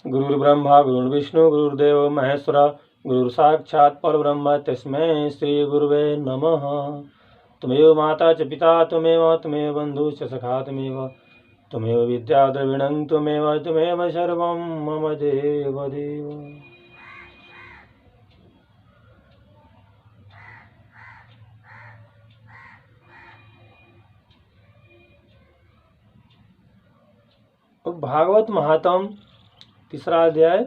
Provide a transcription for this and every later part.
गुरुर्ब्रह्मा गुरुर्विष्णु गुरुर्देव महेश्वर गुरुर् साक्षात् परब्रह्म तस्मै श्री गुरुवे नमः। त्वमेव माता च पिता त्वमेव बन्धु च सखा त्वमेव विद्या द्रविणं त्वमेव सर्वं मम देव देव। भागवत महात्म तीसरा अध्याय।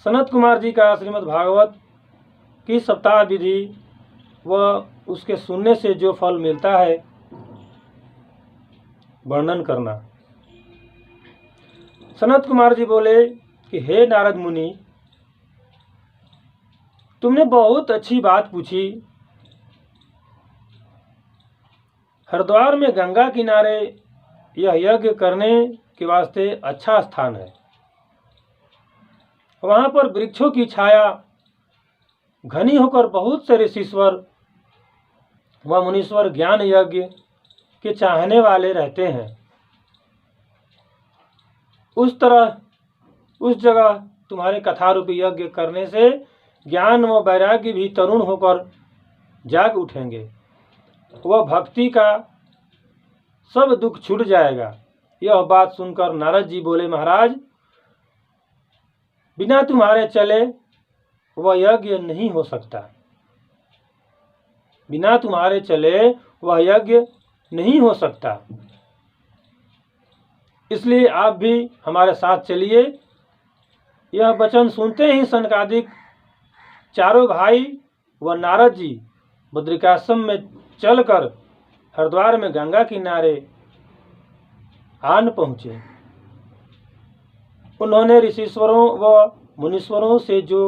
सनत कुमार जी का श्रीमद् भागवत की सप्ताह विधि व उसके सुनने से जो फल मिलता है वर्णन करना। सनत कुमार जी बोले कि हे नारद मुनि, तुमने बहुत अच्छी बात पूछी। हरिद्वार में गंगा किनारे यह यज्ञ करने के वास्ते अच्छा स्थान है। वहाँ पर वृक्षों की छाया घनी होकर बहुत से ऋषीश्वर व मुनीश्वर ज्ञान यज्ञ के चाहने वाले रहते हैं। उस जगह तुम्हारे कथारूपी यज्ञ करने से ज्ञान व वैराग्य भी तरुण होकर जाग उठेंगे। वह भक्ति का सब दुख छूट जाएगा। यह बात सुनकर नारद जी बोले, महाराज, बिना तुम्हारे चले वह यज्ञ नहीं हो सकता। बिना तुम्हारे चले वह यज्ञ नहीं हो सकता। इसलिए आप भी हमारे साथ चलिए। यह वचन सुनते ही सनकादिक चारों भाई व नारद जी बद्रिकाश्रम में चलकर हरिद्वार में गंगा किनारे आन पहुँचे। उन्होंने ऋषीश्वरों व मुनीश्वरों से जो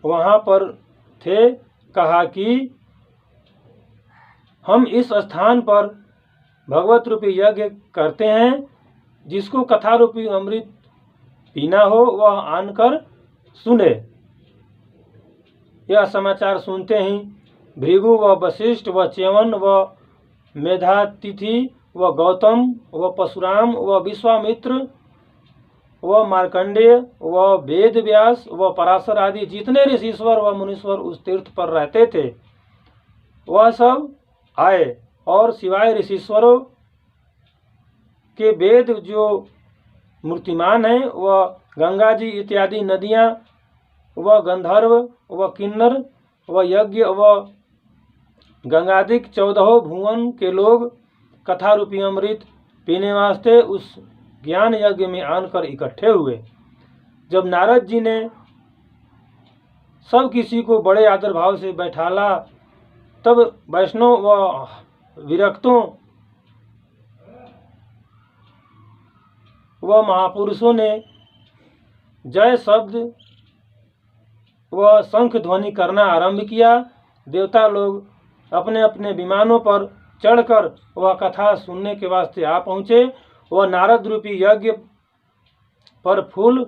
वहाँ पर थे कहा कि हम इस स्थान पर भगवत रूपी यज्ञ करते हैं। जिसको कथा रूपी अमृत पीना हो वह आनकर सुने। यह समाचार सुनते ही भृगु व वशिष्ठ व च्यवन व मेधातिथि व गौतम व परशुराम व विश्वामित्र व मार्कंडेय व वेद व्यास व पराशर आदि जितने ऋषीश्वर व मुनीश्वर उस तीर्थ पर रहते थे वह सब आए। और सिवाय ऋषीश्वरों के वेद जो मूर्तिमान हैं वह गंगा जी इत्यादि नदियाँ व गंधर्व व किन्नर व यज्ञ व गंगादिक 14 भुवन के लोग कथा रूपी अमृत पीने वास्ते उस ज्ञान यज्ञ में आनकर इकट्ठे हुए। जब नारद जी ने सब किसी को बड़े आदर भाव से बैठाला तब वैष्णव व विरक्तों व महापुरुषों ने जय शब्द व शंख ध्वनि करना आरंभ किया। देवता लोग अपने अपने विमानों पर चढ़कर वह कथा सुनने के वास्ते आ पहुँचे। वह नारद रूपी यज्ञ पर फूल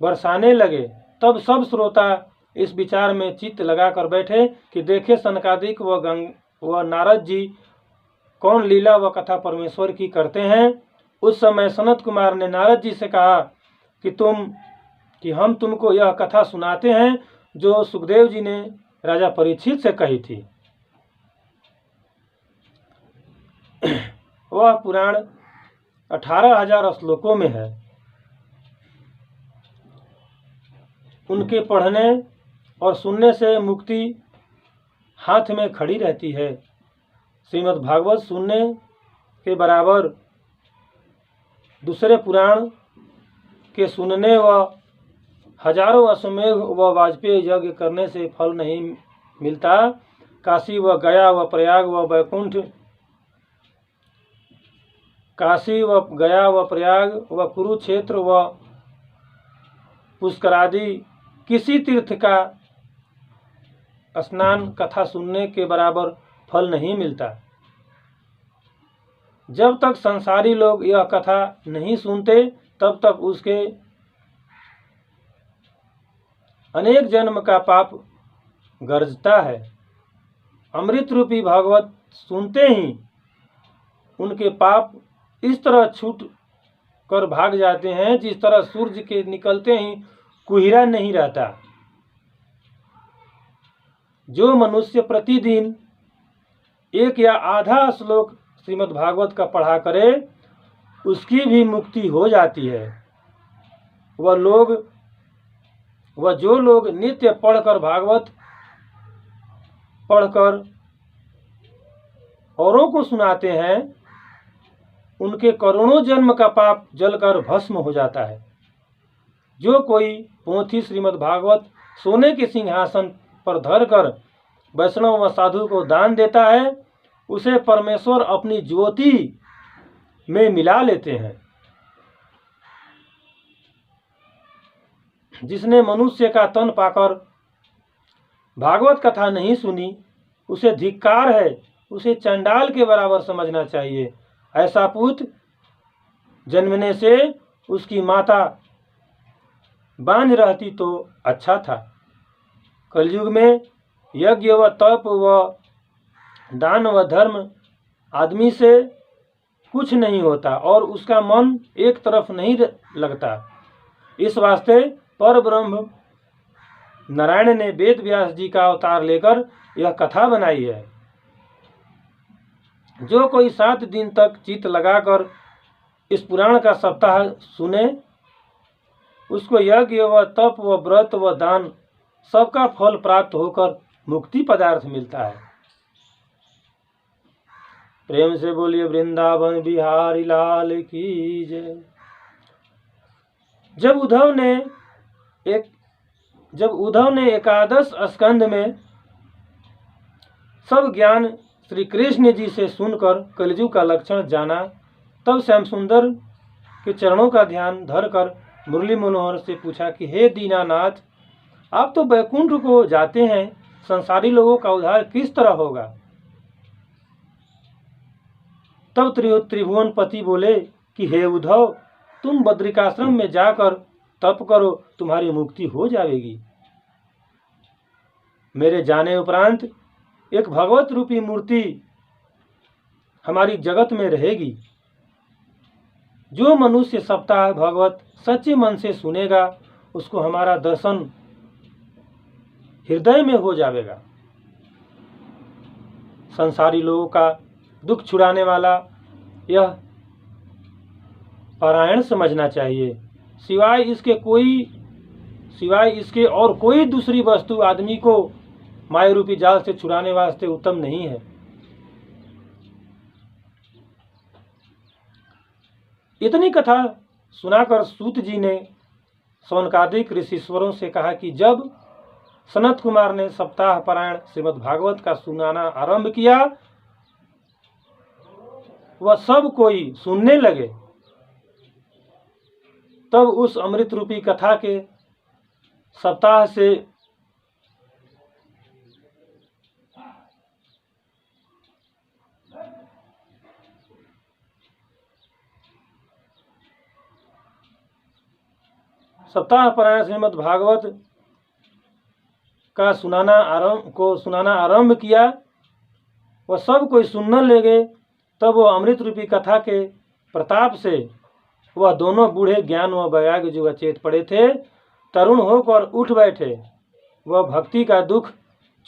बरसाने लगे। तब सब श्रोता इस विचार में चित्त लगाकर बैठे कि देखे सनकादिक व नारद जी कौन लीला व कथा परमेश्वर की करते हैं। उस समय सनत कुमार ने नारद जी से कहा कि हम तुमको यह कथा सुनाते हैं जो सुखदेव जी ने राजा परीक्षित से कही थी। वह पुराण 18,000 श्लोकों में है। उनके पढ़ने और सुनने से मुक्ति हाथ में खड़ी रहती है। श्रीमद् भागवत सुनने के बराबर दूसरे पुराण के सुनने व हजारों अश्वमेध व वाजपेयी यज्ञ करने से फल नहीं मिलता। काशी व गया व प्रयाग व वैकुंठ, काशी व गया व प्रयाग व कुरुक्षेत्र व पुष्करादि किसी तीर्थ का स्नान कथा सुनने के बराबर फल नहीं मिलता। जब तक संसारी लोग यह कथा नहीं सुनते तब तक उसके अनेक जन्म का पाप गरजता है। अमृत रूपी भागवत सुनते ही उनके पाप इस तरह छूट कर भाग जाते हैं जिस तरह सूर्य के निकलते ही कुहिरा नहीं रहता। जो मनुष्य प्रतिदिन एक या आधा श्लोक श्रीमद् भागवत का पढ़ा करे उसकी भी मुक्ति हो जाती है। वह जो लोग नित्य पढ़कर भागवत पढ़कर औरों को सुनाते हैं उनके करोड़ों जन्म का पाप जलकर भस्म हो जाता है। जो कोई पोथी श्रीमद् भागवत सोने के सिंहासन पर धरकर वैष्णव व साधु को दान देता है उसे परमेश्वर अपनी ज्योति में मिला लेते हैं। जिसने मनुष्य का तन पाकर भागवत कथा नहीं सुनी उसे धिक्कार है, उसे चंडाल के बराबर समझना चाहिए। ऐसा पुत्र जन्मने से उसकी माता बांझ रहती तो अच्छा था। कलयुग में यज्ञ व तप व दान व धर्म आदमी से कुछ नहीं होता और उसका मन एक तरफ नहीं लगता। इस वास्ते पर ब्रह्म नारायण ने वेद व्यास जी का अवतार लेकर यह कथा बनाई है। जो कोई 7 दिन तक चित्त लगाकर इस पुराण का सप्ताह सुने उसको यज्ञ व तप व व्रत व दान सबका फल प्राप्त होकर मुक्ति पदार्थ मिलता है। प्रेम से बोलिए वृंदावन बिहारी लाल की जय। जब उद्धव ने एकादश स्कंद में सब ज्ञान श्री कृष्ण जी से सुनकर कलयुग का लक्षण जाना तब श्याम सुंदर के चरणों का ध्यान धरकर मुरली मनोहर से पूछा कि हे दीनानाथ, आप तो वैकुंठ को जाते हैं, संसारी लोगों का उद्धार किस तरह होगा? तब त्रिभुवनपति बोले कि हे उद्धव, तुम बद्रिकाश्रम में जाकर तप करो, तुम्हारी मुक्ति हो जाएगी। मेरे जाने उपरांत एक भगवत रूपी मूर्ति हमारी जगत में रहेगी। जो मनुष्य सप्ताह भगवत सच्चे मन से सुनेगा उसको हमारा दर्शन हृदय में हो जाएगा। संसारी लोगों का दुख छुड़ाने वाला यह पारायण समझना चाहिए। सिवाय इसके और कोई दूसरी वस्तु आदमी को माया रूपी जाल से छुड़ाने वास्ते उत्तम नहीं है। इतनी कथा सुनाकर सूत जी ने शौनकादिक ऋषिश्वरों से कहा कि जब सनत कुमार ने सप्ताह पारायण श्रीमद् भागवत का सुनाना आरंभ किया वह सब कोई सुनने लगे। तब उस अमृत रूपी कथा के सप्ताह से सप्ताह पारायण श्रीमद् भागवत का सुनाना आरंभ किया, वह सब कोई सुनने लगे। तब वह अमृत रूपी कथा के प्रताप से वह दोनों बूढ़े ज्ञान व वैराग्य जो अचेत पड़े थे तरुण होकर उठ बैठे। वह भक्ति का दुख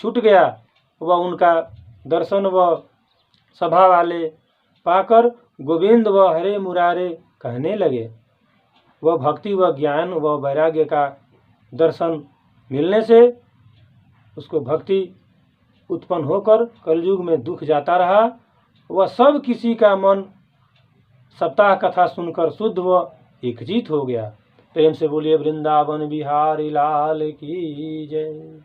छूट गया। वह उनका दर्शन व सभा वाले पाकर गोविंद व हरे मुरारे कहने लगे। वह भक्ति व ज्ञान व वैराग्य का दर्शन मिलने से उसको भक्ति उत्पन्न होकर कलयुग में दुख जाता रहा। वह सब किसी का मन सप्ताह कथा सुनकर शुद्ध व एकजीत हो गया। प्रेम से बोलिए वृंदावन बिहारी लाल की जय।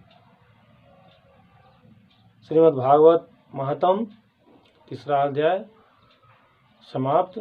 श्रीमद् भागवत महात्म 3रा अध्याय समाप्त।